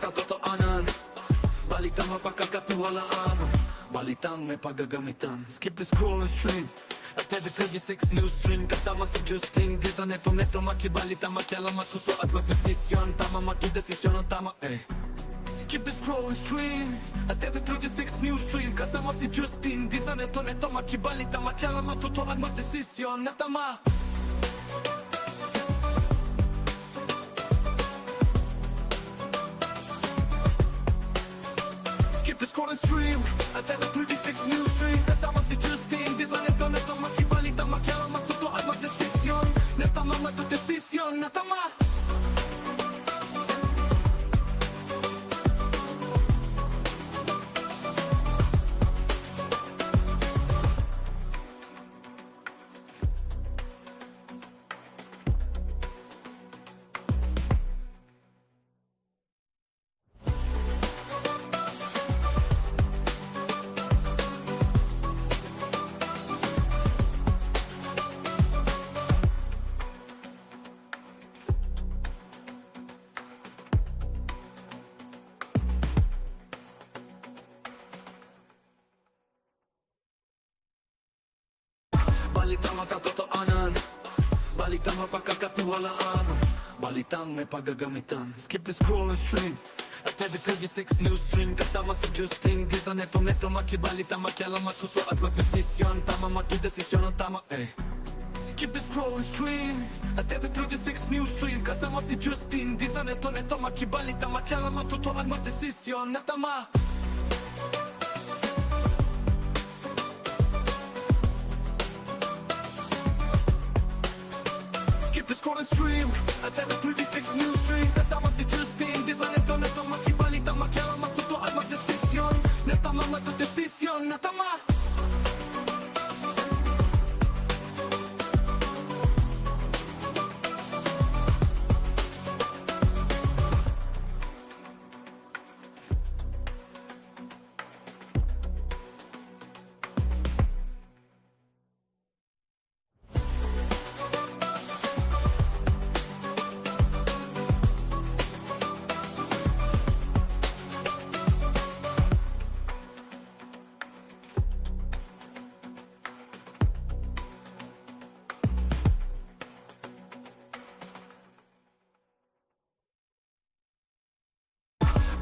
makatotohanan, balitang mapagkakatiwalaan, balitang may paggagamitan. Skip the scroll and stream at every 36 news stream. Kasama si Justin Di sa neto makibalita, makialam, matuto at magdesisyon. Tama makidesisyon ang tama Skip the scroll and stream at every 36 news stream. Kasama si Justin Di sa neto makibalita, makialam, matuto at magdesisyon na tama. Skip the scroll and stream at every 36 news stream. Kasama si Justin Di sa neto makibalita, makialam, matuto at magdesisyon na tama, magdesisyon na tama. Balitang makatotohanan, balitang mapagkakatiwalaan, balitang may paggagamitan. Skip the scroll and stream at every 36 news stream. Kasama si Justin Di sa neto makibalita, makialam, matuto at magdesisyon. Tama makidesisyon ang tama Skip the scroll and stream at every 36 news stream. Kasama si Justin Di sa neto makibalita, makialam, matuto at magdesisyon na tama. Skip the scroll and stream at every 36 news stream. Kasama si Justin Di sa neto makibalita, makialam, matuto at magdesisyon na tama, magdesisyon na tama.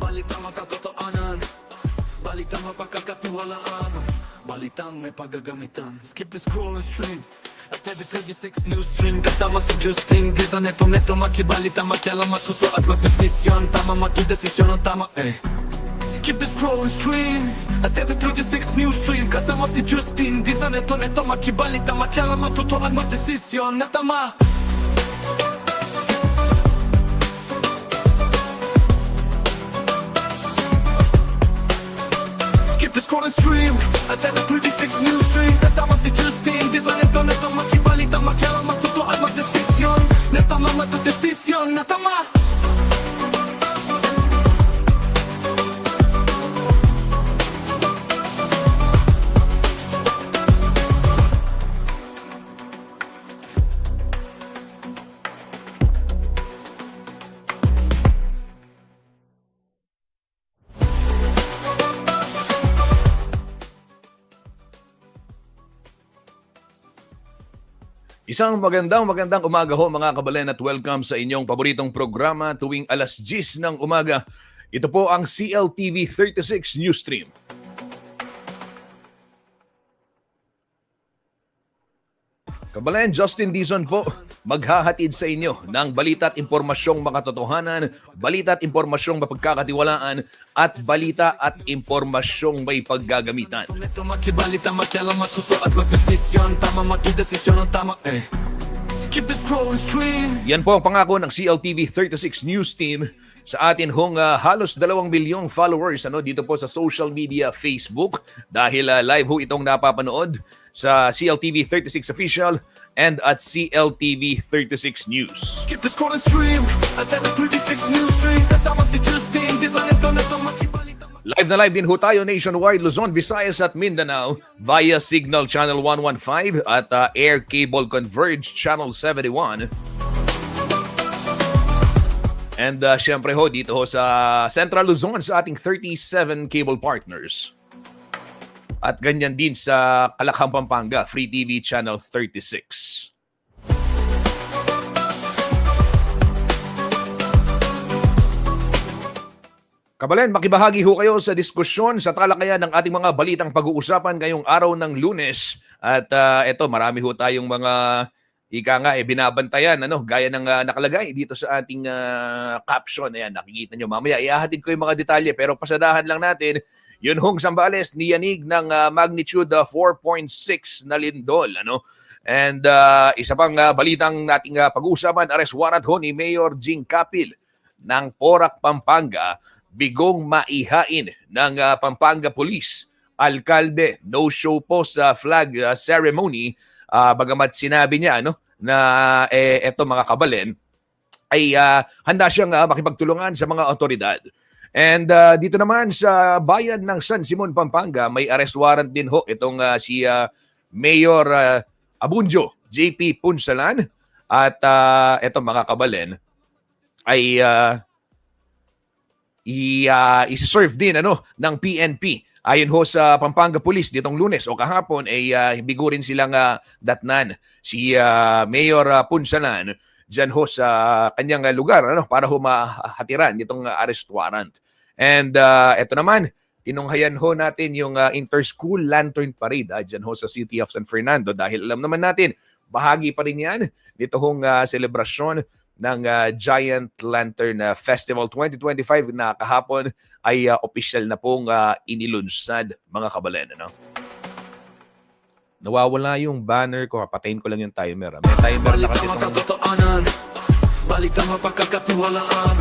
Balitang makatotohanan, balitang mapagkakatiwalaan, balitang may paggagamitan. Skip the scroll and stream at every 36 news stream. Kasama si Justin Di sa neto makibalita, makialam, matuto at magdesisyon. Tama makidesisyon ang tama Skip the scroll and stream at every 36 news stream. Kasama si Justin Di sa neto makibalita, makialam, matuto at magdesisyon na tama. Skip the scroll and stream at every 36 news stream. Kasama si Justin Di sa neto makibalita, makialam, matuto at magdesisyon na tama, magdesisyon na tama. Isang magandang umaga ho mga kabalen at welcome sa inyong paboritong programa tuwing alas 10 ng umaga. Ito po ang CLTV 36 News Stream. Kabalen, Justin Dizon po, maghahatid sa inyo ng balita at impormasyong makatotohanan, balita at impormasyong mapagkakatiwalaan, at balita at impormasyong may paggagamitan. Makibalita, makialam, matuto at magdesisyon. Tama makidesisyon ang tama Skip the scroll and stream. Yan po ang pangako ng CLTV 36 News Team sa atin hong halos 2 milyong followers dito po sa social media Facebook dahil live ho itong napapanood sa CLTV 36 Official and at CLTV 36 News. Skip the scroll and stream at every 36 News Stream. Kasama si Justin Di sa neto makibalita. Live na live din ho tayo nationwide, Luzon, Visayas at Mindanao via Signal Channel 115 at Air Cable Converge Channel 71. And syempre ho, dito ho sa Central Luzon sa ating 37 cable partners. At ganyan din sa Kalakhang, Pampanga, Free TV Channel 36. Kabalen, makibahagi ho kayo sa diskusyon sa talakayan ng ating mga balitang pag-uusapan ngayong araw ng Lunes. At eto, marami ho tayong mga binabantayan, gaya ng nakalagay dito sa ating caption. Ayan, nakikita nyo mamaya. Ihahatid ko yung mga detalye pero pasadahan lang natin. Yun hong Zambales, niyanig ng magnitude 4.6 na lindol. And isa pang balitang nating pag-uusapan, arrest warrant ho ni Mayor Jing Capil ng Porac, Pampanga. Bigong maihain ng Pampanga Police. Alkalde, no-show po sa flag ceremony. Bagamat sinabi niya na eto mga kabalen, ay handa siyang makipagtulungan sa mga otoridad. And dito naman sa bayan ng San Simon, Pampanga, may arrest warrant din ho itong si Mayor Abunjo, JP Punsalan. At eto mga kabalen, ay isi-serve din ng PNP. Ayon ho sa Pampanga Police ditong Lunes o kahapon ay bigo rin silang datnan si Mayor Punsalan dyan ho sa kanyang lugar para ho mahatiran itong arrest warrant. And eto naman, tinunghayan ho natin yung Inter-School Lantern Parade dyan ho sa City of San Fernando dahil alam naman natin, bahagi pa rin yan nito hong selebrasyon ng Giant Lantern Festival 2025 na kahapon ay opisyal na pong inilunsad, mga kabalen. Nawawala yung banner ko. Patayin ko lang yung timer. May timer na kasi itong... Balitang mapagkakatiwalaan,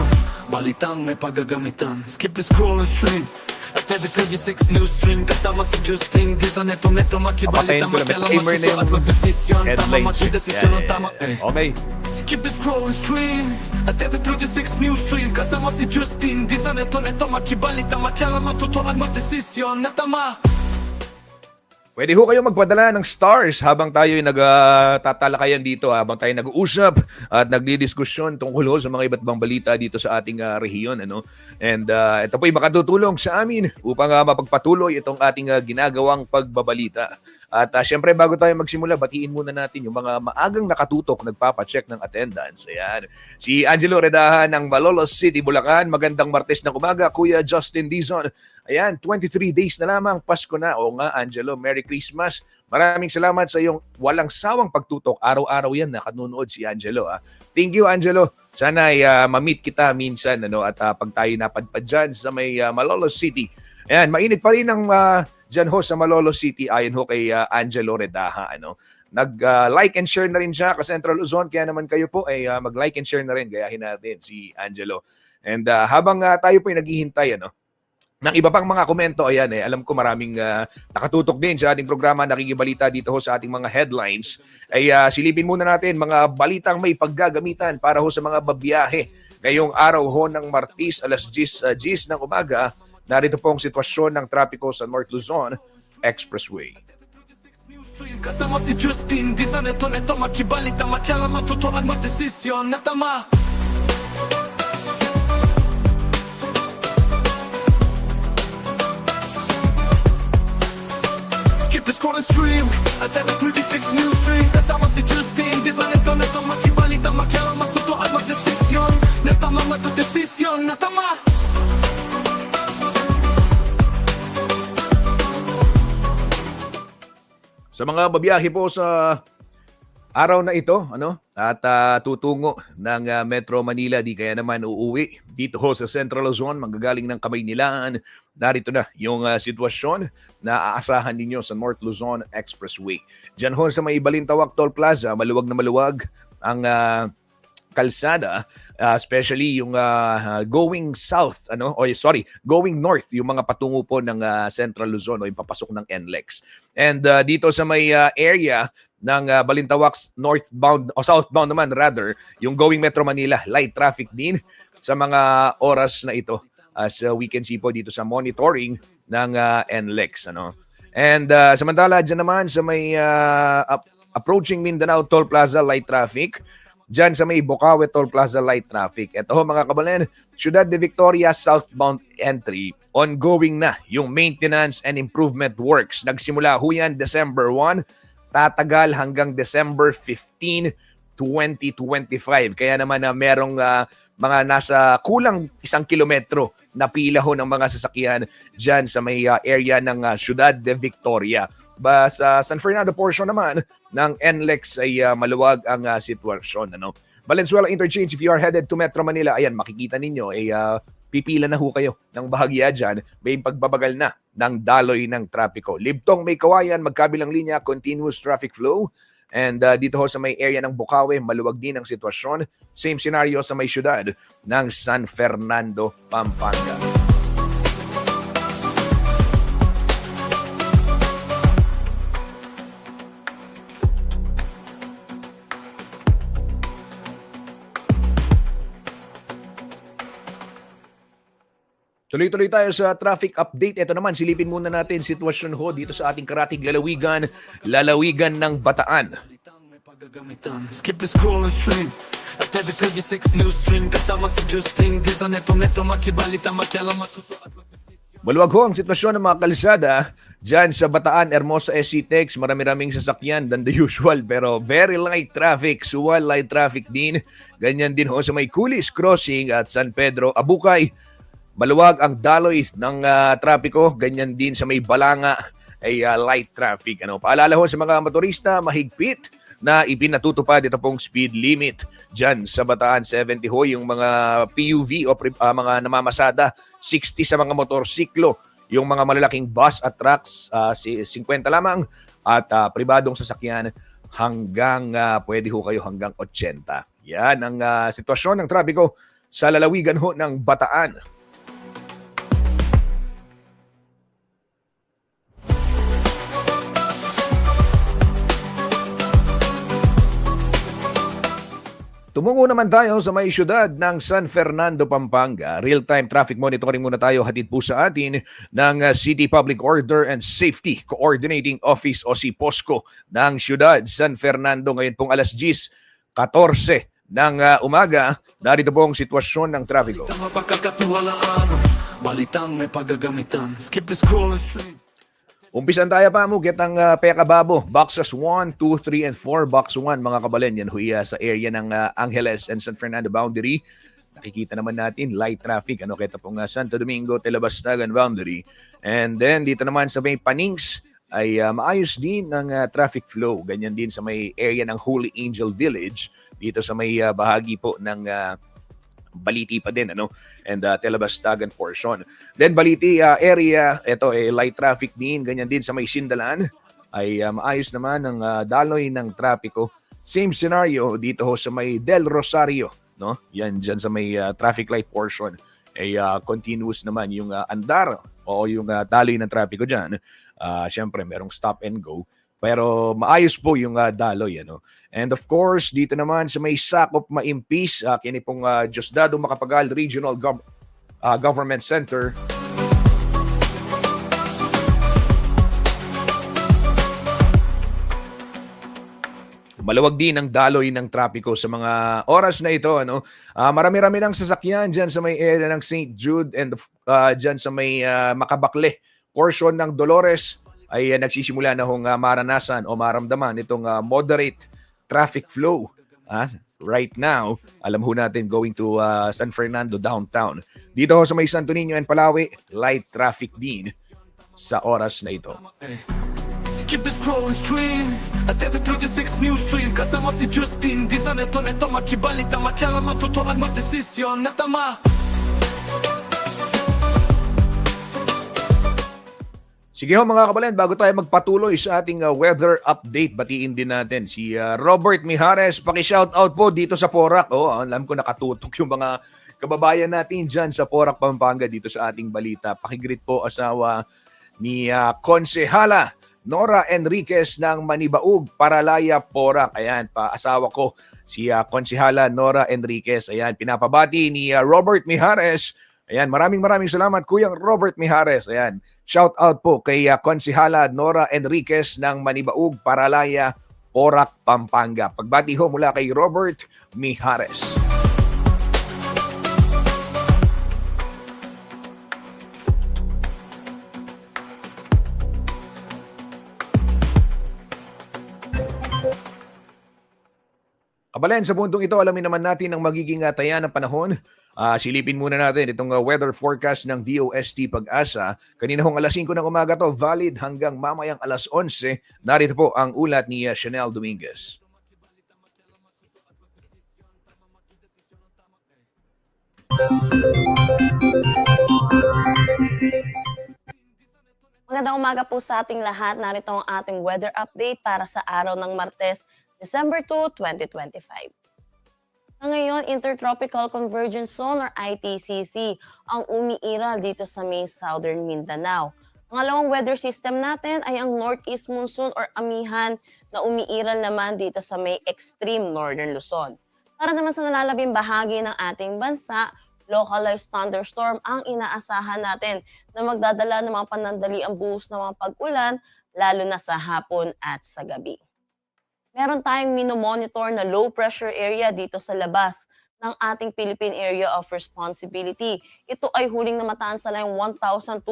balitang may paggagamitan. Skip the scroll and stream at every 36 news stream. Kasama si Justin, di sa neto makibalitang makialam masuso at magdesisyon. Tama magdesisyon ang tama. Okay. Skip the scroll and stream at every 36 news stream. Kasama si Justin, di sa neto makibalitang makialam matuto at magdesisyon na tama. Pwede ho kayo magpadala ng stars habang tayo ay nagtatalakayan dito, habang tayo nag-uusap at nagdidiskusyon tungkol ho sa mga iba't ibang balita dito sa ating rehiyon. And ito po ay makatutulong sa amin upang mapagpatuloy itong ating ginagawang pagbabalita. At syempre bago tayo magsimula, batiin muna natin yung mga maagang nakatutok, nagpapacheck ng attendance. Ayan. Si Angelo Redaha ng Malolos City, Bulacan. Magandang Martes ng umaga, Kuya Justin Dizon. Ayan, 23 days na lamang, Pasko na. O nga, Angelo, Merry Christmas. Maraming salamat sa iyong walang sawang pagtutok. Araw-araw yan nakanunood si Angelo. Thank you, Angelo. Sana ay ma-meet kita minsan at pag tayo napadpad dyan sa may Malolos City. Ayan, mainit pa rin ang dyan ho sa Malolos City ayon ho kay Angelo Redaha. Nag-like and share na rin siya ka Central Luzon. Kaya naman kayo po ay mag-like and share na rin. Gayahin natin si Angelo. And habang tayo po ay naghihintay, ng iba pang mga komento, ayan alam ko maraming nakatutok din sa ating programa, nakikibalita dito ho sa ating mga headlines. Ay silipin muna natin mga balitang may paggagamitan para ho sa mga babiyahe. Ngayong araw ho ng Martes, alas 10 ng umaga, narito po ang sitwasyon ng trapiko sa North Luzon Expressway. Kasama si Justin, di sa neto makibalita, makialam matuto at magdesisyon na tama. Skip the scroll and stream at every 36 news stream. Kasama si Justin, di sa neto makibalita, makialam matuto at magdesisyon na tama, magdesisyon na tama. Sa mga babiyahe po sa araw na ito, at tutungo ng Metro Manila, di kaya naman uuwi dito ho sa Central Luzon, manggagaling ng Kamaynilaan, narito na yung sitwasyon na aasahan ninyo sa North Luzon Expressway. Diyan ho sa may Balintawak Toll Plaza, maluwag na maluwag ang kalsada, especially yung going south, going north, yung mga patungo po ng Central Luzon o yung papasok ng NLEX. And dito sa may area ng Balintawak northbound o southbound naman rather, yung going Metro Manila, light traffic din sa mga oras na ito as we can see po dito sa monitoring ng NLEX. And samantala dyan naman sa may approaching Mindanao Toll Plaza, light traffic. dyan sa may Bocaue Toll Plaza light traffic. Ito ho mga kababayan, Ciudad de Victoria southbound entry. Ongoing na yung maintenance and improvement works. Nagsimula ho yan December 1, tatagal hanggang December 15, 2025. Kaya naman na merong mga nasa kulang 1 kilometro na pila ho ng mga sasakyan dyan sa may area ng Ciudad de Victoria. Sa San Fernando portion naman ng NLEX ay maluwag ang sitwasyon. Valenzuela Interchange, if you are headed to Metro Manila, ayan, makikita ninyo, pipila na ho kayo ng bahagya dyan. May pagbabagal na ng daloy ng trapiko. Libtong may Kawayan, magkabilang linya, continuous traffic flow. And dito ho sa may area ng Bocaue, maluwag din ang sitwasyon. Same scenario sa may syudad ng San Fernando, Pampanga. Tuloy-tuloy tayo sa traffic update. Ito naman, silipin muna natin sitwasyon ho dito sa ating karatig lalawigan ng Bataan. Skip the scrolling stream at every 36 news stream kasama si Justin Di sa neto makibalita makialam matuto at Maluwag ho ang sitwasyon ng mga kalsada dyan sa Bataan, Hermosa, SC-Tex. Marami-raming sasakyan than the usual pero very light traffic. Suwal, light traffic din. Ganyan din ho sa may Kulis Crossing at San Pedro, Abukay. Maluwag ang daloy ng trapiko, ganyan din sa may Balanga ay light traffic. Paalala ho sa mga motorista, mahigpit na ipinatutupad ito pong speed limit dyan sa Bataan 70 ho. Yung mga PUV o mga namamasada, 60 sa mga motorsiklo. Yung mga malalaking bus at trucks, 50 lamang. At pribadong sasakyan hanggang, pwede ho kayo hanggang 80. Yan ang sitwasyon ng trapiko sa lalawigan ho ng Bataan. Tumungo naman tayo sa may syudad ng San Fernando, Pampanga. Real-time traffic monitoring muna tayo hatid po sa atin ng City Public Order and Safety Coordinating Office o si POSCO ng syudad San Fernando. Ngayon pong alas 10:14 ng umaga. Narito po ang sitwasyon ng traffico. Balitang may paggagamitan. Skip the scrolling stream. Umpisan tayo pa mo, get ang Peka Babo. Boxes 1, 2, 3, and 4. Box 1, mga kabalen, yan huya sa area ng Angeles and San Fernando boundary. Nakikita naman natin, light traffic. Kita pong Santo Domingo, Telabastagan boundary. And then, dito naman sa may Panings, ay maayos din ng traffic flow. Ganyan din sa may area ng Holy Angel Village. Dito sa may bahagi po ng Baliti pa din, and Telabastagan portion. Then Baliti area, ito light traffic din, ganyan din sa may Sindalan, ay maayos naman ang daloy ng trapiko. Same scenario dito ho sa may Del Rosario, yan dyan sa may traffic light portion, ay continuous naman yung andar o yung daloy ng trapiko dyan. Siyempre, merong stop and go. Pero maayos po yung daloy. And of course, dito naman sa may Sakop Maimpis, kini pong Diosdado Macapagal Regional Government Center. Maluwag din ang daloy ng trapiko sa mga oras na ito. Marami-rami ng sasakyan dyan sa may area ng St. Jude and dyan sa may Makabakle. Portion ng Dolores ay nagsisimula na hong maranasan o maramdaman itong moderate traffic flow. Right now, alam ho natin going to San Fernando downtown. Dito ho sa may Santo Niño and Palawi, light traffic din sa oras na ito. Skip the scrolling stream at every 36 news stream kasama si Justin Di sa neto makibalita makialam matuto at magdesisyon na tama. Sige ho mga kabalen, bago tayo magpatuloy sa ating weather update, batiin din natin si Robert Mijares. Paki-shoutout po dito sa Porac. Alam ko nakatutok yung mga kababayan natin dyan sa Porac, Pampanga dito sa ating balita. Pakigreet po asawa ni Konsehala Nora Enriquez ng Manibaug, Paralaya, Porac. Ayan, asawa ko si Konsehala Nora Enriquez. Ayan, pinapabati ni Robert Mijares. Ayan, maraming salamat Kuyang Robert Mijares. Ayan, shout out po kay Konsehala Nora Enriquez ng Manibaug, Paralaya, Porac, Pampanga. Pagbati ho mula kay Robert Mijares. Kabalen, sa puntong ito, alamin naman natin ang magiging taya ng panahon. Silipin muna natin itong weather forecast ng DOST Pag-asa. Kanina hong alas 5 ng umaga to, valid hanggang mamayang alas 11. Narito po ang ulat ni Chanel Dominguez. Magandang umaga po sa ating lahat. Narito ang ating weather update para sa araw ng Martes, December 2, 2025. Ngayon, Intertropical Convergence Zone or ITCZ ang umiiral dito sa may Southern Mindanao. Pangalawang weather system natin ay ang Northeast Monsoon or Amihan na umiiral naman dito sa may extreme Northern Luzon. Para naman sa nalalabing bahagi ng ating bansa, localized thunderstorm ang inaasahan natin na magdadala ng mga panandaliang buhos ng mga pag-ulan lalo na sa hapon at sa gabi. Meron tayong minomonitor na low pressure area dito sa labas ng ating Philippine Area of Responsibility. Ito ay huling namataan sa layong 1,280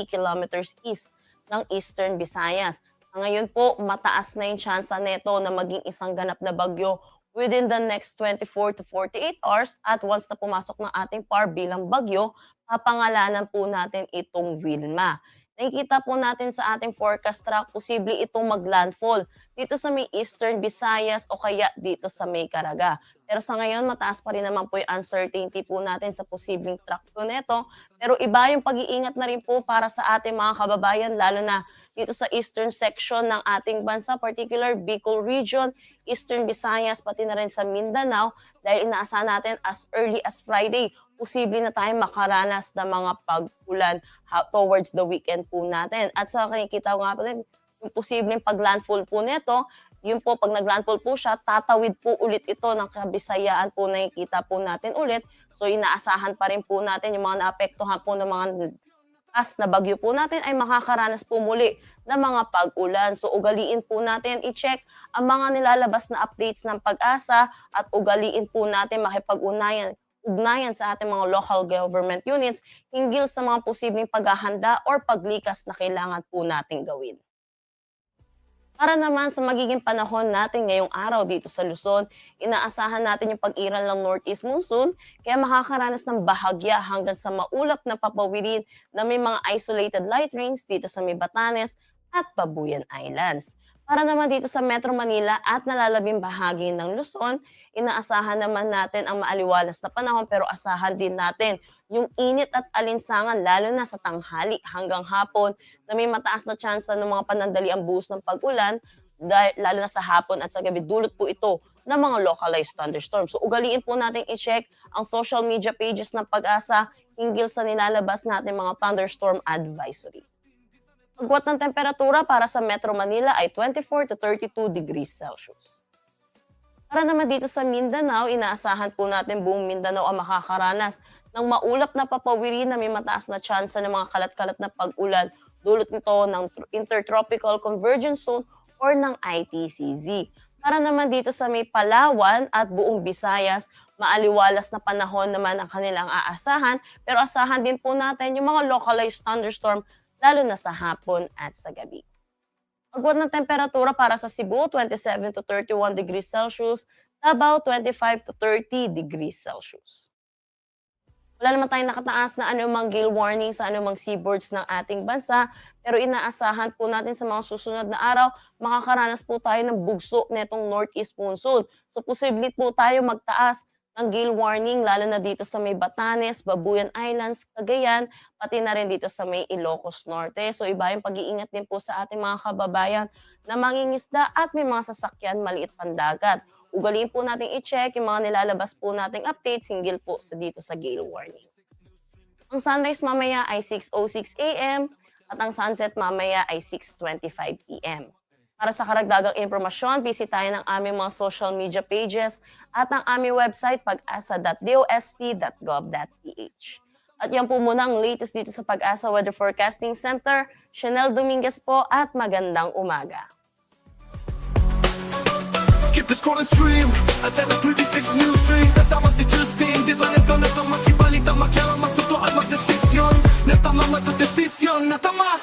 kilometers east ng Eastern Visayas. Ngayon po, mataas na yung tsansa neto na maging isang ganap na bagyo within the next 24 to 48 hours at once na pumasok ng ating PAR bilang bagyo, papangalanan po natin itong Wilma. Nakikita po natin sa ating forecast track, posible itong maglandfall dito sa may Eastern Visayas o kaya dito sa may Caraga. Pero sa ngayon, mataas pa rin naman po yung uncertainty po natin sa posibleng track po neto. Pero iba yung pag-iingat na rin po para sa ating mga kababayan, lalo na dito sa eastern section ng ating bansa, particular Bicol Region, Eastern Visayas, pati na rin sa Mindanao, dahil inaasahan natin as early as Friday, posible na tayong makaranas ng mga pag-ulan towards the weekend po natin. At sa nakikita ko nga po din, yung posibleng pag-landfall po nito, yun po, pag nag-landfall po siya, tatawid po ulit ito ng Kabisayaan po, nakikita po natin ulit. So inaasahan pa rin po natin yung mga naapektuhan po ng mga na bagyo po natin ay makakaranas po muli ng mga pag-ulan. So ugaliin po natin i-check ang mga nilalabas na updates ng Pag-asa at ugaliin po natin makipag-ugnayan sa ating mga local government units hinggil sa mga posibleng paghahanda or paglikas na kailangan po nating gawin. Para naman sa magiging panahon natin ngayong araw dito sa Luzon, inaasahan natin yung pag-iral ng Northeast Monsoon, kaya makakaranas ng bahagya hanggang sa maulap na papawirin na may mga isolated light rains dito sa may Batanes at Babuyan Islands. Para naman dito sa Metro Manila at nalalabing bahagi ng Luzon, inaasahan naman natin ang maaliwalas na panahon pero asahan din natin yung init at alinsangan lalo na sa tanghali hanggang hapon na may mataas na tsansa ng mga panandaliang buhos ng pag-ulan lalo na sa hapon at sa gabi. Dulot po ito ng mga localized thunderstorms. So ugaliin po natin i-check ang social media pages ng Pag-asa hinggil sa nilalabas natin mga thunderstorm advisory. Agwat ng temperatura para sa Metro Manila ay 24 to 32 degrees Celsius. Para naman dito sa Mindanao, inaasahan po natin buong Mindanao ang makakaranas ng maulap na papawirin na may mataas na tsansa ng mga kalat-kalat na pag-ulan dulot nito ng Intertropical Convergence Zone or ng ITCZ. Para naman dito sa may Palawan at buong Visayas, maaliwalas na panahon naman ang kanilang aasahan pero asahan din po natin yung mga localized thunderstorm lalo na sa hapon at sa gabi. Agwat ng temperatura para sa Cebu, 27 to 31 degrees Celsius, Davao 25 to 30 degrees Celsius. Wala naman tayong nakataas na anumang gale warning sa anumang seaboards ng ating bansa, pero inaasahan po natin sa mga susunod na araw, makakaranas po tayo ng bugso netong Northeast Monsoon. So posible po tayo magtaas ng gale warning lalo na dito sa may Batanes, Babuyan Islands, Cagayan, pati na rin dito sa may Ilocos Norte. So iba yung pag-iingat din po sa ating mga kababayan na mangingisda at may mga sasakyan maliit pandagat. Ugaliin po natin i-check yung mga nilalabas po nating updates hinggil po dito sa gale warning. Ang sunrise mamaya ay 6:06 a.m. at ang sunset mamaya ay 6:25 p.m. Para sa karagdagang impormasyon, bisitahin ang aming mga social media pages at ang aming website pag-asa.dost.gov.ph. At yan po muna ang latest dito sa Pag-asa Weather Forecasting Center. Chanel Dominguez po at magandang umaga. Skip the scroll and stream at every 36 news stream. Kasama si Justin, di sa neto makibalita, makialam, magtuto at magdesisyon. Natama matudesisyon, natama.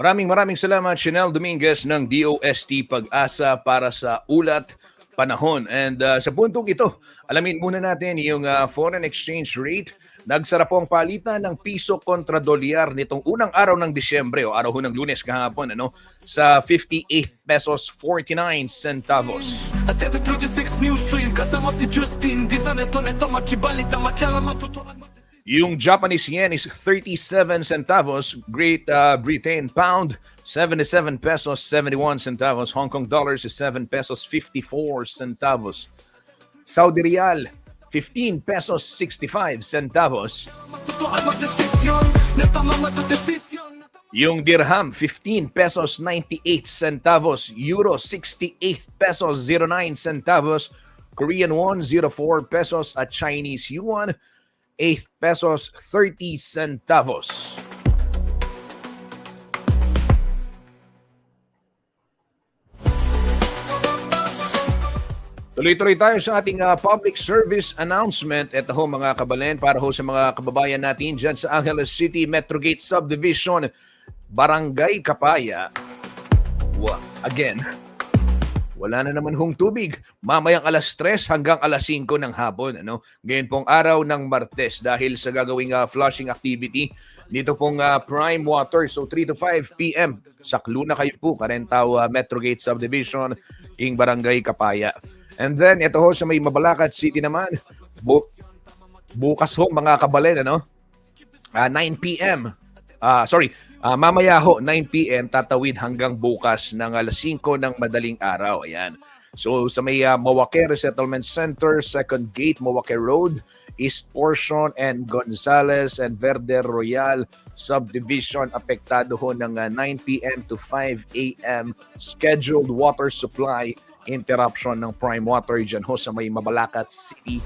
Maraming salamat, Chanel Dominguez ng DOST Pag-asa para sa ulat panahon. And sa puntong ito, alamin muna natin yung foreign exchange rate. Nagsara po ang palitan ng piso kontra dolyar nitong unang araw ng Disyembre o araw ho ng Lunes kahapon sa 58 pesos 49 centavos. At every 36 news stream, kasama si Justin, di sa neto makibalita, makialam, magtuto at magdesisyon. Yung Japanese yen is 37 centavos, Great Britain pound 77 pesos 71 centavos, Hong Kong dollars is 7 pesos 54 centavos, Saudi Riyal 15 pesos 65 centavos, Magtuto at magdesisyon, natama matudesisyon. yung dirham 15 pesos 98 centavos, Euro 68 pesos 09 centavos, Korean won 04 pesos at Chinese yuan 8 pesos 30 centavos. Tuloy-tuloy tayo sa ating public service announcement. Ito ho mga kabalen para ho sa mga kababayan natin dyan sa Angeles City Metrogate Subdivision, Barangay Kapaya. Again, wala na naman hong tubig. Mamayang alas 3 hanggang alas 5 ng hapon. Ngayon pong araw ng Martes dahil sa gagawing flushing activity dito pong Prime Water. So 3 to 5 p.m. Saklo na kayo po. Karentaw Metrogate Subdivision, ing Barangay Kapaya. And then ito ho sa may Mabalacat City naman. Bukas ho mga kabalen, 9 p.m. Mamaya ho, 9 p.m. tatawid hanggang bukas ng alas 5 ng madaling araw. Ayan. So sa may Mawake Resettlement Center, Second Gate, Mawake Road, East Portion, and Gonzales and Verde Royal Subdivision, apektado ho ng 9 p.m. to 5 a.m. scheduled water supply interruption ng Prime Water dyan ho sa may Mabalacat City.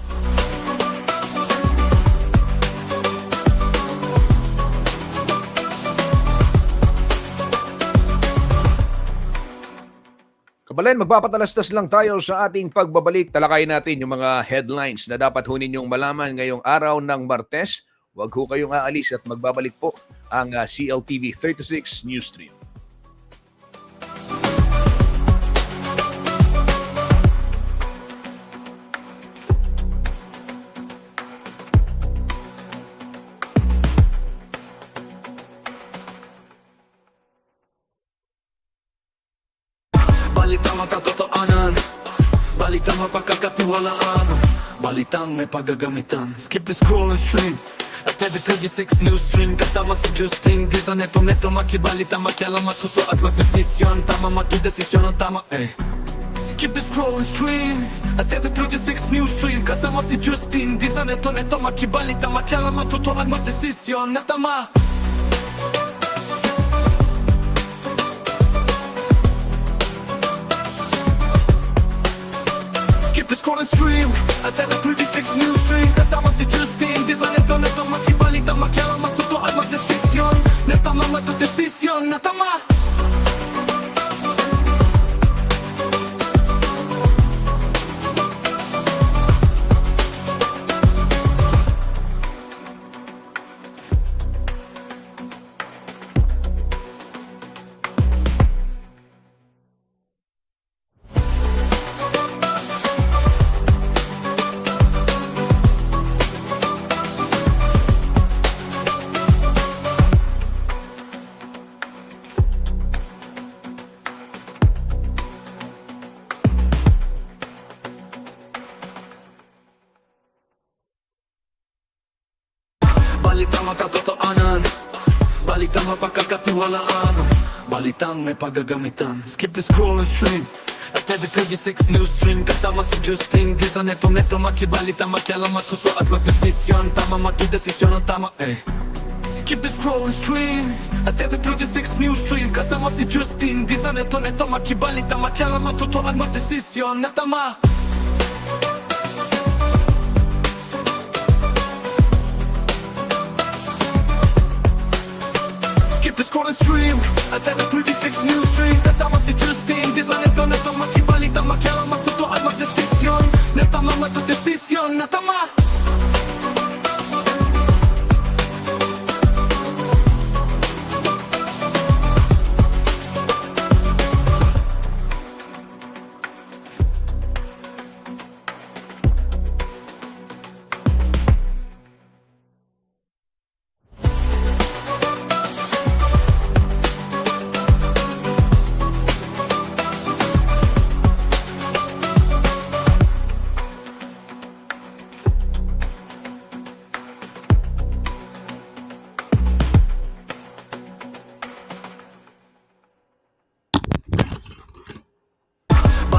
Kabalen, magpapatalastas lang tayo sa ating pagbabalik. Talakayin natin yung mga headlines na dapat ho ninyong malaman ngayong araw ng Martes. Huwag ho kayong aalis at magbabalik po ang CLTV 36 Newsstream. Balitang magkatotoanan, balitang mapagkakatiwalaan, balitang may paggagamitan. Skip the scroll and stream at every 36 news stream. Kasama si Justin, di sa neto makibalita, makialam, matuto at magdesisyon. Tama matudesisyon ang tama, Skip the scroll and stream at every 36 news stream. Kasama si Justin, di sa neto makibalita, makialam, matuto at magdesisyon. Natama. The scroll and stream at every 36 news stream. Kasama si Justin, di sa neto makibalita, makialam, magtuto at magdesisyon. Natama matudesisyon, natama. Balitang magkatotoanan, Balitang mapagkakatiwalaan, balitang may pagagamitan. Skip the scroll and stream at every 36 news stream. Kasama si Justin Dizon, neto makibalita, makialam, matuto at magdesisyon. Tama, magdesisyon ang tama, Skip the scroll and stream at every 36 news stream. Kasama si Justin Dizon, neto makibalita, makialam, matuto at magdesisyon na tama. Skip the scroll and stream at every 36 news stream. Kasama si Justin Dizon, neto makibalita, makialam, matuto at magdesisyon na tama, magdesisyon na tama.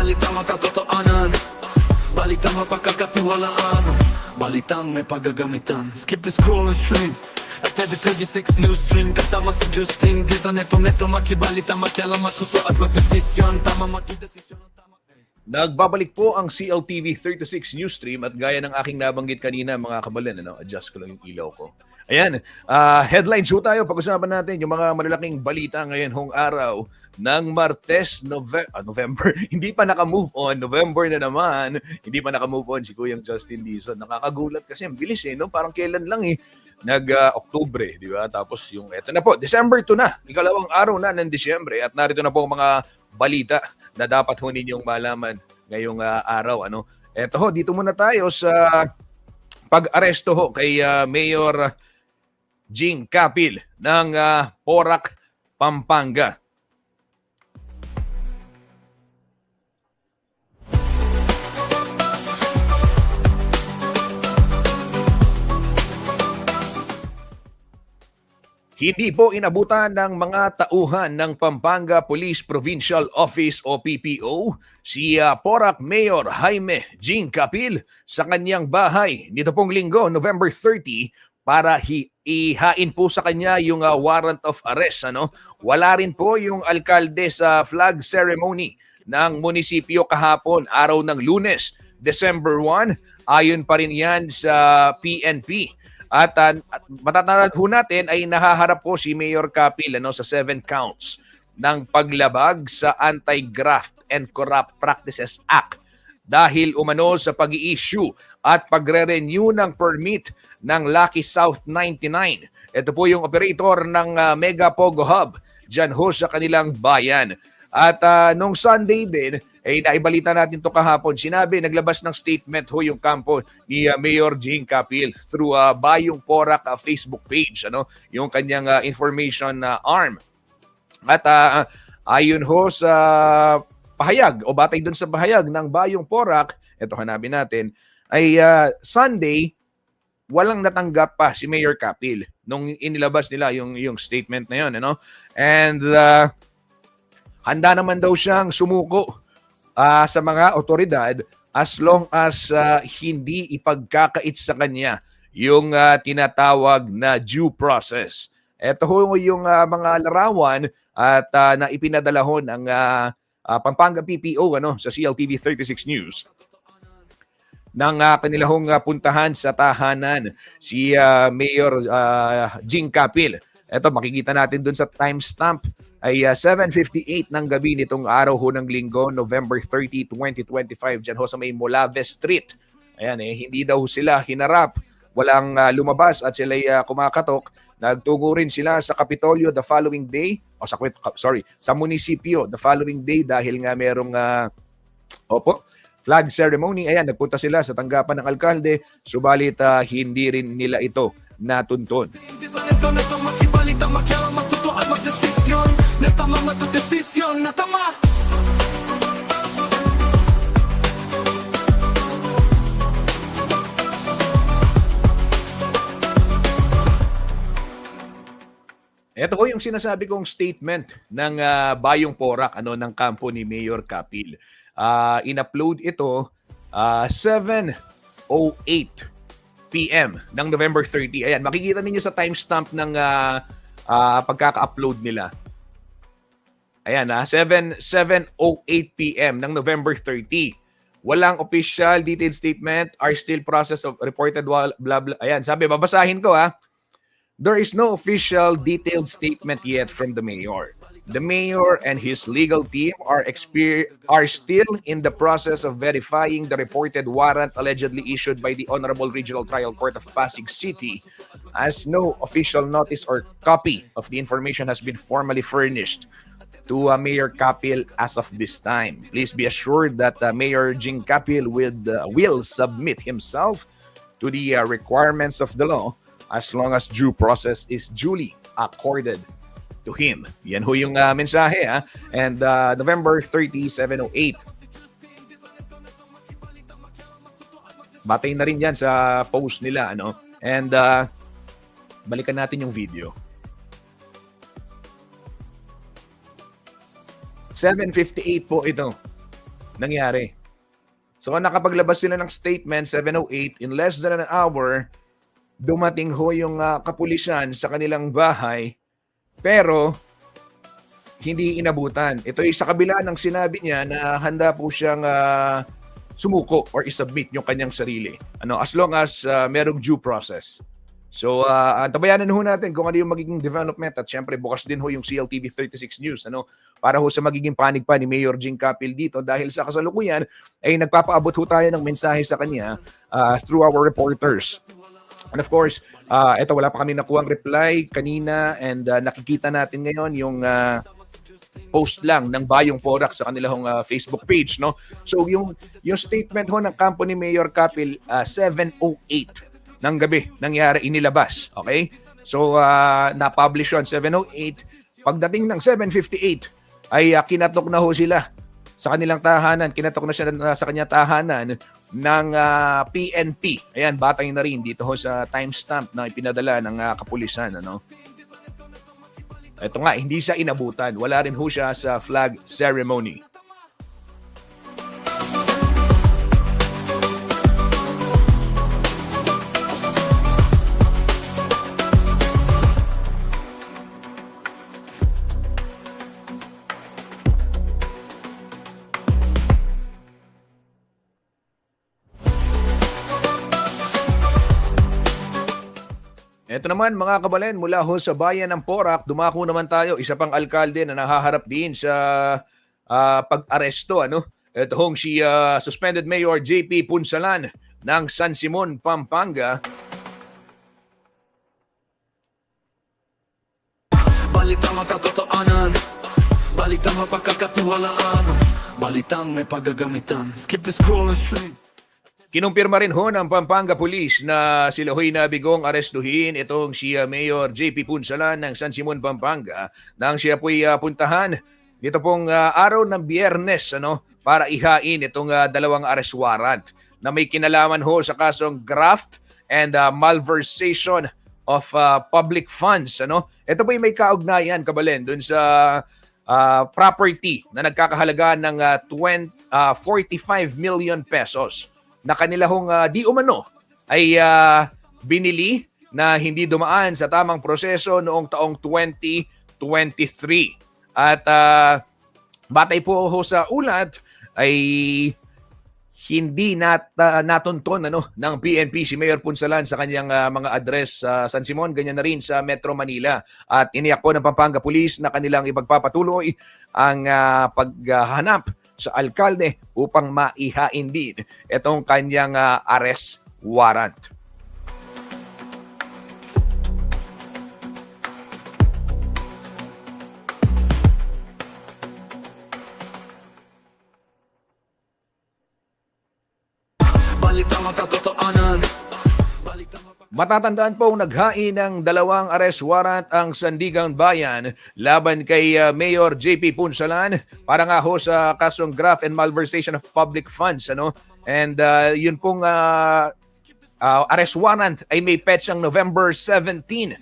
Balitang makatotoanan, balitang mapagkakatiwalaan, balitang may pagagamitan. Skip the scroll and stream at every 36 news stream. Kasama si Justin Dizon, neto makibalita, makialam, matuto at magdesisyon. Tama, magdesisyon ang tama. Nagbabalik po ang CLTV 36 News Stream at gaya ng aking nabanggit kanina mga kabalan, adjust ko lang yung ilaw ko. Ayan, headlines po tayo. Pag-usapan natin yung mga malalaking balita ngayon hong araw ng Martes, November. Hindi pa naka-move on. November na naman. Hindi pa naka-move on si Kuyang Justin Dizon. Nakakagulat kasi ang bilis no? Parang kailan lang nag-Oktubre, di ba? Tapos yung eto na po, December 2 na. Ikalawang araw na ng Disyembre at narito na po ang mga balita na dapat ho ninyong malaman ngayong araw. Eto ho, dito muna tayo sa pag-aresto ho kay Mayor Jing Capil ng Porac, Pampanga. Hindi po inabutan ng mga tauhan ng Pampanga Police Provincial Office o PPO si Porac Mayor Jaime Jing Capil sa kanyang bahay nito pong linggo, November 30, para ihain po sa kanya yung warrant of arrest. Wala rin po yung alkalde sa flag ceremony ng munisipyo kahapon, araw ng Lunes, December 1. Ayon pa rin yan sa PNP. At matatandaan po natin ay nahaharap po si Mayor Capil sa 7 counts ng paglabag sa Anti-Graft and Corrupt Practices Act dahil umano sa pag-i-issue at pagre-renew ng permit ng Lucky South 99. Ito po yung operator ng Mega Pogo Hub dyan ho sa kanilang bayan. At nung Sunday din, naibalita natin to kahapon. Sinabi, naglabas ng statement ho yung kampo ni Mayor Jing Capil through Bayong Porac Facebook page, yung kanyang information arm. At ayon ho sa pahayag o batay dun sa pahayag ng Bayong Porac, ito hanapin natin, ay Sunday, walang natanggap pa si Mayor Capil nung inilabas nila yung statement na yun. And handa naman daw siyang sumuko sa mga otoridad as long as hindi ipagkakait sa kanya yung tinatawag na due process. Ito ho yung mga larawan at na ipinadala ho ng Pampanga PPO sa CLTV 36 News ng kanilahong puntahan sa tahanan si Mayor Jing Capil. Ito, makikita natin dun sa timestamp ay 7:58 ng gabi nitong araw ho ng linggo, November 30, 2025, dyan ho sa may Molave Street. Ayan hindi daw sila hinarap, walang lumabas at sila'y kumakatok. Nagtungo rin sila sa Kapitolyo the following day, sa munisipyo the following day dahil nga merong flag ceremony. Ayan, nagpunta sila sa tanggapan ng alkalde, subalit hindi rin nila ito natuntun. Ito ho yung sinasabi kong statement ng Bayong Porac ng kampo ni Mayor Kapil. In-upload ito 7:08 PM ng November 30. Ayan, makikita ninyo sa timestamp ng pagkaka-upload nila. Ayan 7:08 PM ng November 30. Walang official detailed statement, are still process of reported blah blah. Ayan, sabi, babasahin ko There is no official detailed statement yet from the mayor. The mayor and his legal team are still in the process of verifying the reported warrant allegedly issued by the Honorable Regional Trial Court of Pasig City, as no official notice or copy of the information has been formally furnished to Mayor Kapil as of this time. Please be assured that Mayor Jing Kapil will submit himself to the requirements of the law as long as due process is duly accorded to him. Yan ho yung mensahe. And November 30, 7:08. Batay na rin yan sa post nila. And balikan natin yung video. 7:58 po ito nangyari. So nakapaglabas sila ng statement 7:08, in less than an hour, dumating ho yung kapulisan sa kanilang bahay, pero hindi inabutan. Ito ay sa kabila ng sinabi niya na handa po siyang sumuko or isubmit yung kanyang sarili. As long as merong due process. So, tabayanan ho natin kung ano yung magiging development at syempre bukas din ho yung CLTV 36 News para ho sa magiging panig pa ni Mayor Jing Kapil dito dahil sa kasalukuyan ay nagpapaabot ho tayo ng mensahe sa kanya through our reporters. And of course, ito wala pa kami nakuhang reply kanina and nakikita natin ngayon yung post lang ng Bayong Porac sa kanilang Facebook page. So yung statement ho ng kampo ni Mayor Kapil 7:08 ng gabi nangyari, inilabas. Okay? So na-publish yun 7:08. Pagdating ng 7:58 ay kinatok na ho sila sa kanilang tahanan. Kinatok na siya sa kanyang tahanan ng PNP. Ayan, batay na rin dito ho sa timestamp na ipinadala ng kapulisan. Ito nga, hindi siya inabutan. Wala rin ho siya sa flag ceremony. Ito naman mga kabalen, mula ho sa bayan ng Porac, dumako naman tayo, isa pang alkalde na nahaharap din sa pag-aresto. Ito hong si suspended Mayor JP Punsalan ng San Simon, Pampanga. Balitang makatotoanan, balitang mapagkakatiwalaan, balitang may paggagamitan. Skip the scroll and stream. Kinumpirma rin ho ng Pampanga Police na sila ho'y nabigong arestuhin itong si Mayor JP Punsalan ng San Simon, Pampanga nang siya po'y puntahan dito pong araw ng Biyernes para ihain itong dalawang arrest warrant na may kinalaman ho sa kasong graft and malversation of public funds. Ito po'y may kaugnayan, kabalen, dun sa property na nagkakahalaga ng 45 million pesos. Na kanila hong di umano ay binili na hindi dumaan sa tamang proseso noong taong 2023. At batay po ho sa ulat ay hindi natunton ng PNP si Mayor Punsalan sa kanyang mga address sa San Simon, ganyan na rin sa Metro Manila. At iniyak po ng Pampanga Police na kanilang ipagpapatuloy ang paghahanap sa alkalde upang maihain din itong kanyang arrest warrant. Balitang makatotoanan. Matatandaan pong naghain ng dalawang arrest warrant ang Sandigan Bayan laban kay Mayor JP Punsalan para nga ho sa kasong graft and malversation of public funds. And yun pong arrest warrant ay may petsang November 17,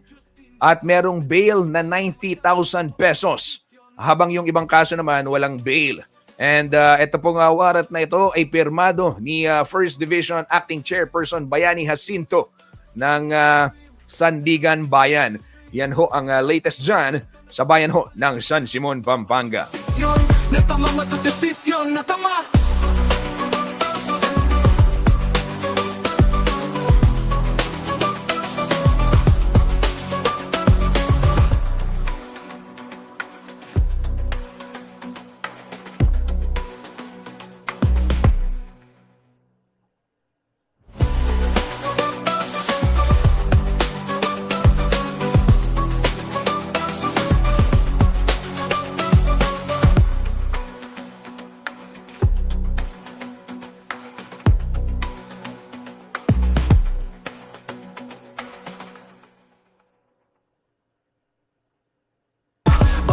at merong bail na 90,000 pesos. Habang yung ibang kaso naman walang bail. And ito pong warrant na ito ay pirmado ni First Division Acting Chairperson Bayani Jacinto ng Sandigan Bayan. Yan ho ang latest dyan sa bayan ho ng San Simon, Pampanga. Na tama desisyon na tama.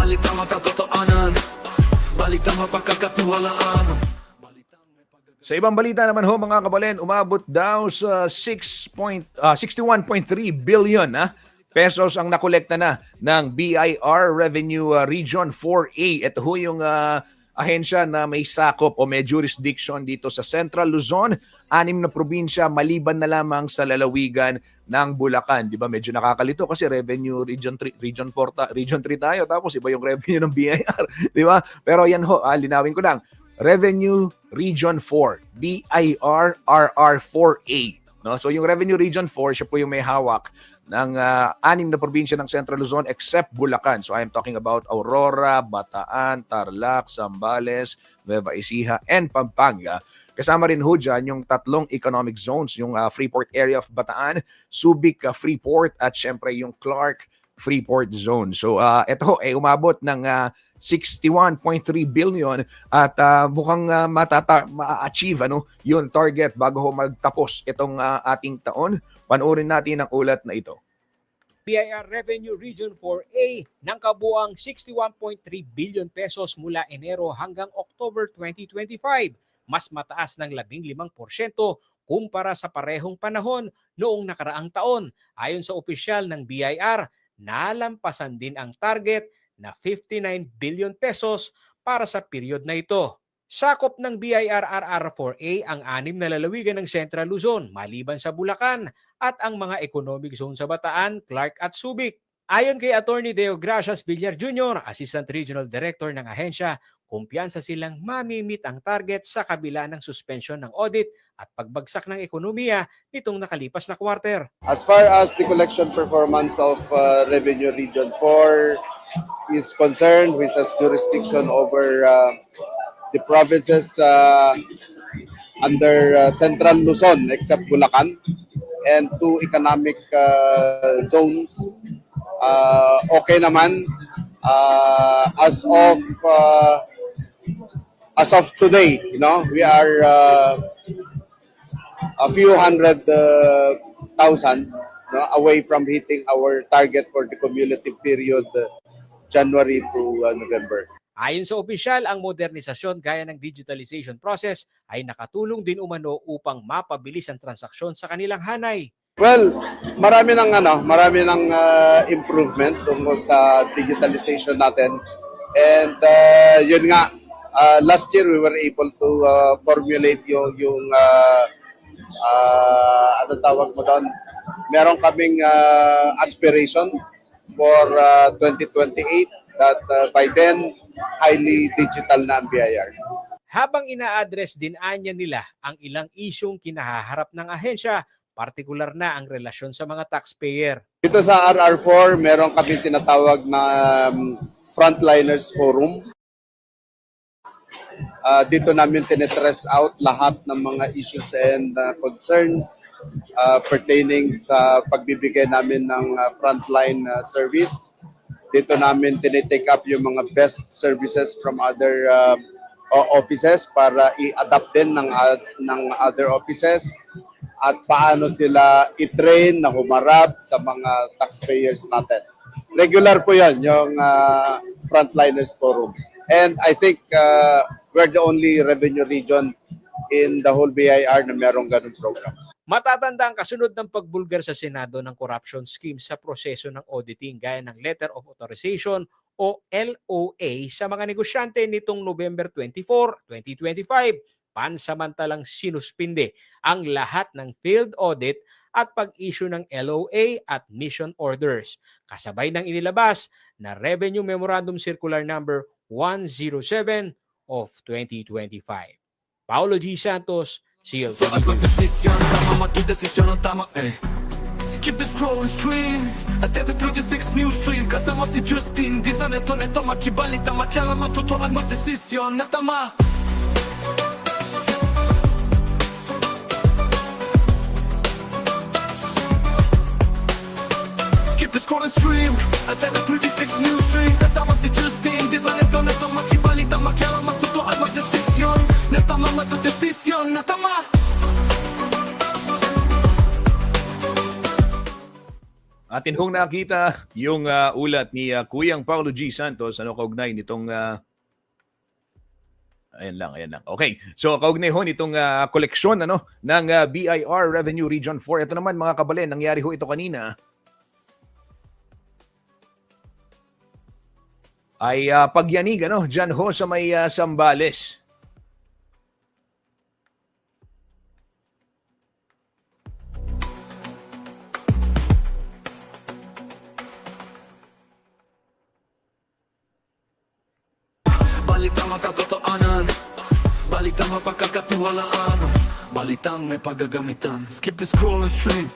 Balitang makatotohanan, balitang mapagkakatiwalaan. Sa ibang balita naman ho mga kabalen, umabot daw sa 61.3 billion pesos ang nakolekta na ng BIR Revenue Region 4A. Ito ho yung ahensya na may sakop o may jurisdiction dito sa Central Luzon, 6 na probinsya maliban na lamang sa lalawigan ng Bulacan. Di ba medyo nakakalito kasi Revenue Region 3, Region 3 tayo tapos iba yung revenue ng BIR, di ba? Pero yan ho, linawin ko lang. Revenue Region 4, BIR RR4A. No? So yung Revenue Region 4, siya po yung may hawak ng 6 na probinsya ng Central Luzon except Bulacan. So I am talking about Aurora, Bataan, Tarlac, Zambales, Nueva Ecija, and Pampanga. Kasama rin ho dyan yung 3 economic zones, yung Freeport area of Bataan, Subic Freeport, at syempre yung Clark Freeport Zone. So ito ho, umabot ng 61.3 billion at mukhang ma-achieve yung target bago ho magtapos itong ating taon. Panoorin natin ang ulat na ito. BIR Revenue Region 4A ng kabuang 61.3 billion pesos mula Enero hanggang October 2025. Mas mataas ng 15% kumpara sa parehong panahon noong nakaraang taon. Ayon sa opisyal ng BIR, nalampasan din ang target na 59 billion pesos para sa period na ito. Sakop ng BIR RR4A ang 6 na lalawigan ng Central Luzon maliban sa Bulacan at ang mga economic zone sa Bataan, Clark at Subic. Ayon kay Attorney Deo Gracias Villar Jr., Assistant Regional Director ng ahensya, kumpiyansa silang mamimit ang target sa kabila ng suspension ng audit at pagbagsak ng ekonomiya nitong nakalipas na quarter. As far as the collection performance of Revenue Region 4 is concerned, which has jurisdiction over the provinces under Central Luzon except Bulacan and 2 economic zones, okay naman. As of today, we are a few hundred thousand away from hitting our target for the cumulative period January to November. Ayon sa opisyal, ang modernisasyon gaya ng digitalization process ay nakatulong din umano upang mapabilis ang transaksyon sa kanilang hanay. Well, marami ng improvement tungkol sa digitalization natin. And yun nga, last year we were able to formulate yung ano tawag mo doon, meron kaming aspiration for 2028 that by then highly digital na ang BIR. Habang ina-address din anya nila ang ilang isyong kinahaharap ng ahensya, partikular na ang relasyon sa mga taxpayer. Dito sa RR4, meron kami tinatawag na Frontliners Forum. Dito namin tinetress out lahat ng mga issues and concerns pertaining sa pagbibigay namin ng frontline service. Dito namin tinitake up yung mga best services from other offices para i-adapt din ng other offices at paano sila i-train na humarap sa mga taxpayers natin. Regular po yan, yung Frontliners Forum. And I think we're the only revenue region in the whole BIR na merong ganun program. Matatanda ang kasunod ng pagbulgar sa Senado ng corruption scheme sa proseso ng auditing gaya ng Letter of Authorization o LOA sa mga negosyante nitong November 24, 2025. Pansamantalang sinuspinde ang lahat ng field audit at pag-issue ng LOA at mission orders. Kasabay ng inilabas na Revenue Memorandum Circular Number 107 of 2025. Paulo G. Santos, CLTV. At magdesisyon, tama magdesisyon ang tama Skip the scrolling stream At every 36 news stream Kasama si Justin Di sa neto makibalita Matyala matuto at magdesisyon na tama Skip the scrolling stream At every 36 news stream Kasama si Justin Di sa neto makibalita Matyala matuto at magdesisyon na tama magdesisyon na tama Atin hong nakita yung ulat ni Kuyang Paulo G. Santos kaugnay nitong ayan lang. Okay. So kaugnay ho nitong koleksyon ng BIR Revenue Region 4. Ito naman mga kabalen, nangyari ho ito kanina. Ay pagyanig diyan ho sa may Sambales. Balitang makatotoanan Balitang mapagkakatiwalaan Balitang may paggagamitan Skip the scroll and stream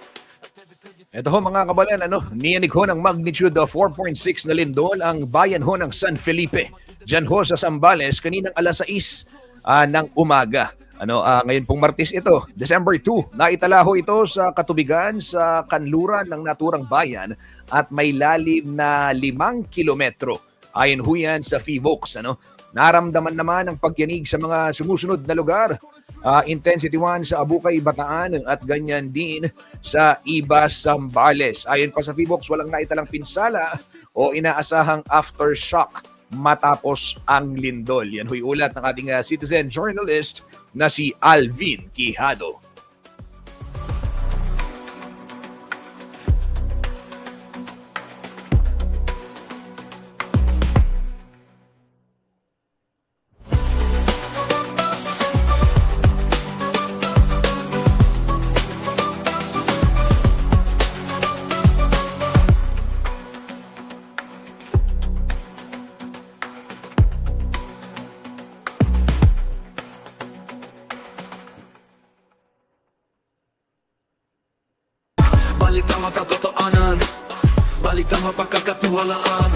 Ito ho mga kabalan, niyanig ho ng magnitude of 4.6 na lindol ang bayan ho ng San Felipe. Diyan ho sa Sambales, kaninang alas 6 ng umaga. Ngayon pong Martes ito, December 2, naitala ho ito sa katubigan sa kanluran ng naturang bayan at may lalim na 5 kilometro. Ayon ho yan sa FIVOX. Naramdaman naman ang pagyanig sa mga sumusunod na lugar. Intensity 1 sa Abukay, Bataan at ganyan din sa Iba, Sambales. Ayon pa sa FIVOX, walang naitalang pinsala o inaasahang aftershock matapos ang lindol. Yan huy ulat ng ating citizen journalist na si Alvin Quijado. Balitang makatotoanan Balitang mapagkakatiwalaan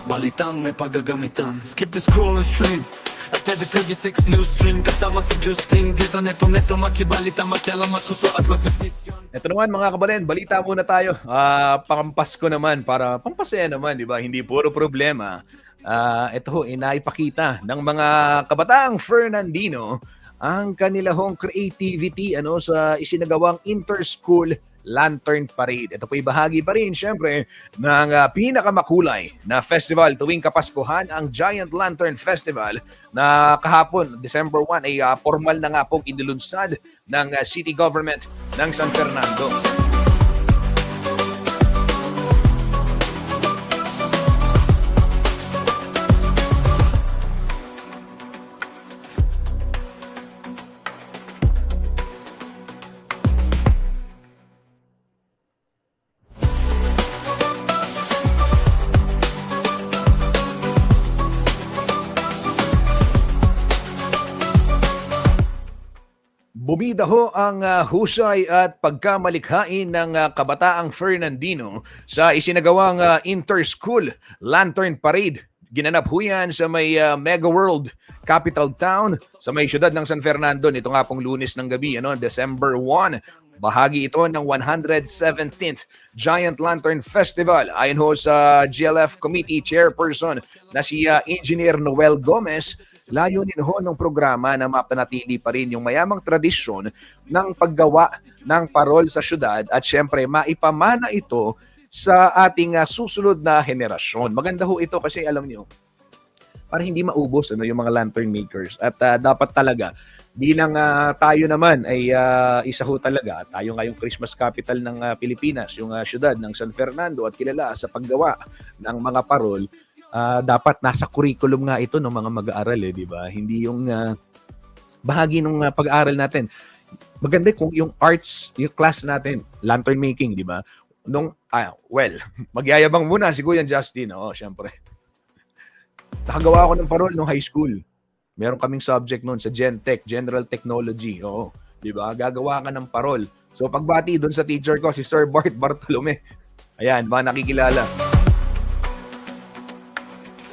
Balitang may paggagamitan Skip the scroll and stream At every 36 news stream Kasama si Justin Di sa neto makibalita Makialam matuto at magdesisyon. Ito naman mga kabalen, balita muna tayo. Pampasko naman para pampasaya naman, di ba? Hindi puro problema. Ito inaipakita ng mga kabataang Fernandino ang kanilahong creativity sa isinagawang inter-school Lantern Parade. Ito po'y bahagi pa rin, syempre, ng pinakamakulay na festival tuwing Kapaskuhan, ang Giant Lantern Festival na kahapon, December 1, ay formal na nga pong inilunsad ng city government ng San Fernando. Bumida ho ang husay at pagkamalikhain ng kabataang Fernandino sa isinagawang inter-school Lantern Parade. Ginanap ho yan sa may Mega World Capital Town sa may siyudad ng San Fernando nito nga pong Lunes ng gabi, December 1. Bahagi ito ng 117th Giant Lantern Festival. Ayon ho sa GLF Committee Chairperson na si Engineer Noel Gomez, layunin ho ng programa na mapanatili pa rin yung mayamang tradisyon ng paggawa ng parol sa syudad at syempre maipamana ito sa ating susunod na henerasyon. Maganda ho ito kasi alam niyo, para hindi maubos yung mga lantern makers at dapat talaga bilang tayo naman ay isa ho talaga, tayo nga yung Christmas capital ng Pilipinas, yung syudad ng San Fernando at kilala sa paggawa ng mga parol, dapat nasa curriculum nga ito ng mga mag-aaral di ba? Hindi yung bahagi ng pag-aaral natin. Maganda kung yung arts, yung class natin, lantern making, di ba? Magyayabang muna si Kuya Justin, syempre. Nakagawa ako ng parol nung high school. Meron kaming subject noon sa Gen Tech, General Technology. Oo, 'di ba? Gagawa ka ng parol. So pagbati doon sa teacher ko si Sir Bart Bartolome. Ayan, mga nakikilala.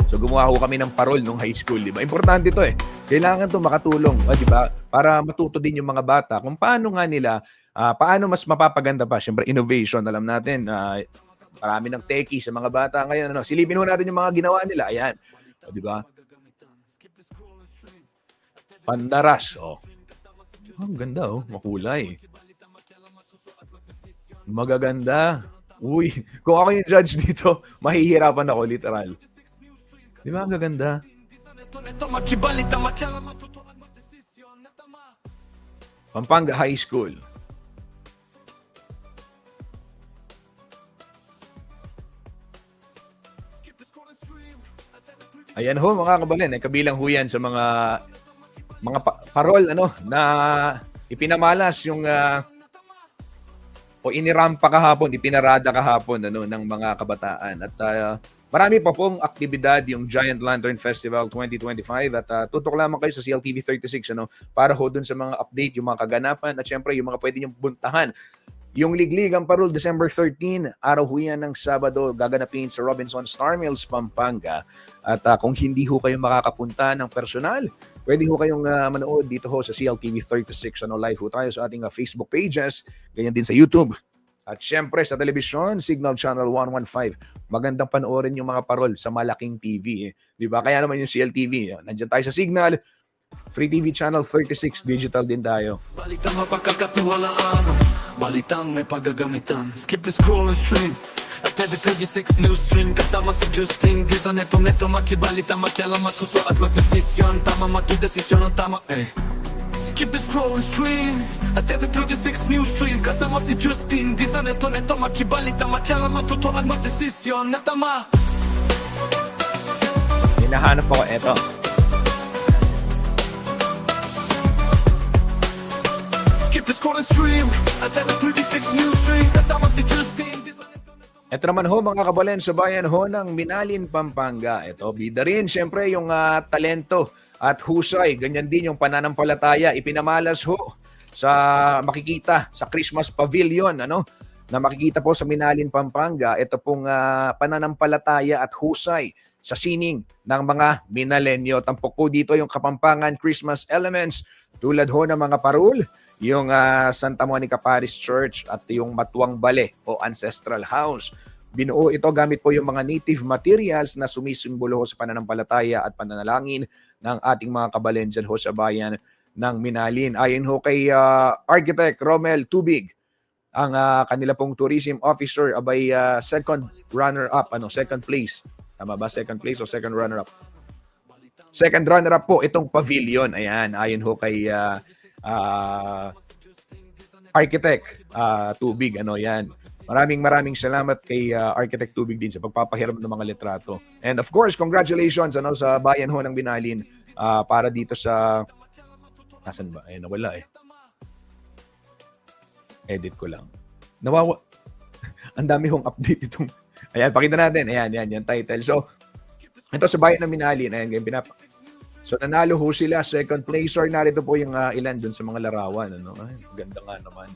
So gumawa ho kami ng parol nung high school, 'di ba? Importante 'to Kailangan 'to makatulong, 'di ba? Para matuto din yung mga bata kung paano nga nila paano mas mapapaganda pa. Siyempre innovation, alam natin, marami ng techie sa mga bata ngayon, Silipin ho natin yung mga ginawa nila. Ayan. 'Di ba? Pandaras, ang ganda, makulay. Magaganda. Uy, kung ako yung judge dito, mahihirapan ako, literal. Di ba, ang gaganda? Pampanga High School. Ayan ho, mga kabalin, kabilang ho yan sa mga parol na ipinamalas yung o inirampa kahapon, ipinarada kahapon ng mga kabataan. At marami pa pong aktibidad yung Giant Lantern Festival 2025 at tutok lamang kayo sa CLTV 36 para ho dun sa mga update, yung mga kaganapan at syempre yung mga pwede niyong buntahan. Yung Ligligang Parol, December 13, araw ho yan ng Sabado, gaganapin sa Robinson Star Mills, Pampanga. At kung hindi ho kayo makakapunta ng personal, pwede ho kayong manood dito ho sa CLTV 36. Live ho tayo sa ating Facebook pages, ganyan din sa YouTube. At syempre sa telebisyon, Signal Channel 115. Magandang panoorin yung mga parol sa malaking TV. Di ba? Kaya naman yung CLTV. Nandiyan tayo sa Signal. Free TV Channel 36, digital din tayo. Balitang mapagkakatiwalaan, balitang may paggagamitan. Skip the scroll and stream at every 36 news stream. Kasama si Justin, di sa neto makibalita, makialam, matuto at magdesisyon. Tama magdesisyon ang tama Skip the scroll and stream at every 36 news stream. Kasama si Justin, di sa neto makibalita, makialam, matuto at magdesisyon na tama. Hinahanap ako, eto. Skip the scroll and stream at every 36 news stream. Kasama si Justin. Ito naman ho, mga kabalen, sa bayan ho ng Minalin, Pampanga. Ito, bida rin, syempre, yung talento at husay. Ganyan din yung pananampalataya. Ipinamalas ho sa makikita sa Christmas Pavilion, na makikita po sa Minalin, Pampanga. Ito pong pananampalataya at husay sa sining ng mga Minalenyo. Tampok po dito yung Kapampangan Christmas elements tulad ho ng mga parol, yung Santa Monica Parish Church at yung Matuang Bale o Ancestral House. Binuo ito gamit po yung mga native materials na sumisimbolo sa pananampalataya at pananalangin ng ating mga kabalen dyan ho sa bayan ng Minalin. Ayon ho kay Architect Romel Tubig, ang kanila pong tourism officer abay second runner-up, second place. Tama ba? Second place o second runner-up? Second runner-up po itong pavilion. Ayan, ayon ho kay Architect Tubig, yan. Maraming salamat kay Architect Tubig din sa pagpapahiram ng mga litrato. And of course, congratulations sa bayan ho ng Binalin para dito sa nasan ba? Nawala Edit ko lang. Ang dami hong update itong. Ayan, pakita natin. Ayan, yung title. So, ito sa bayan ng Binalin. Ayan, So nanalo ho sila, second placer. Narito po yung ilan dun sa mga larawan. Ay, ganda nga naman.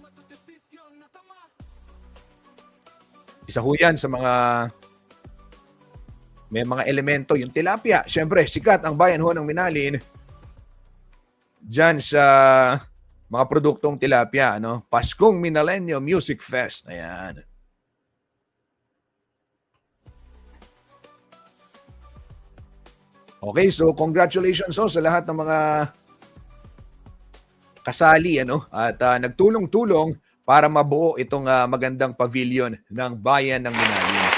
Isa ho yan sa mga may mga elemento. Yung tilapia. Siyempre, sikat ang bayan ho ng Minalin dyan sa mga produktong tilapia. Paskong Minalenyo Music Fest. Ayan. Okay, so congratulations sa lahat ng mga kasali at nagtulong-tulong para mabuo itong magandang pavilion ng bayan ng Minalin.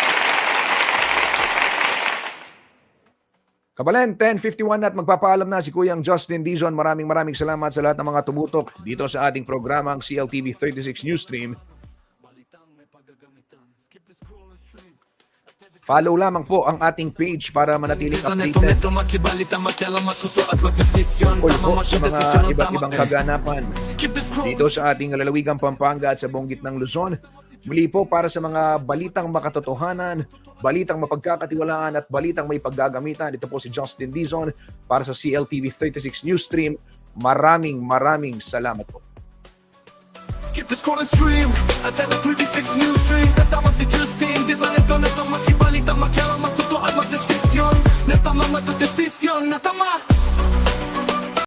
Kabalen, 10:51 at magpapaalam na si Kuyang Justin Dizon. Maraming salamat sa lahat ng mga tumutok dito sa ating programang CLTV 36 Newsstream. Follow lamang po ang ating page para manatiling updated tungkol po sa mga iba't ibang kaganapan dito sa ating lalawigang Pampanga at sa buong gitnang Luzon. Muli po para sa mga balitang makatotohanan, balitang mapagkakatiwalaan at balitang may paggagamitan. Ito po si Justin Dizon para sa CLTV 36 Newsstream. Maraming salamat po. Skip the scroll and stream at the 36 Newsstream. Kasama si Justin Dizon. Ito na itong makibalita, makialam, matuto at magdesisyon. Natama, matudesisyon, natama.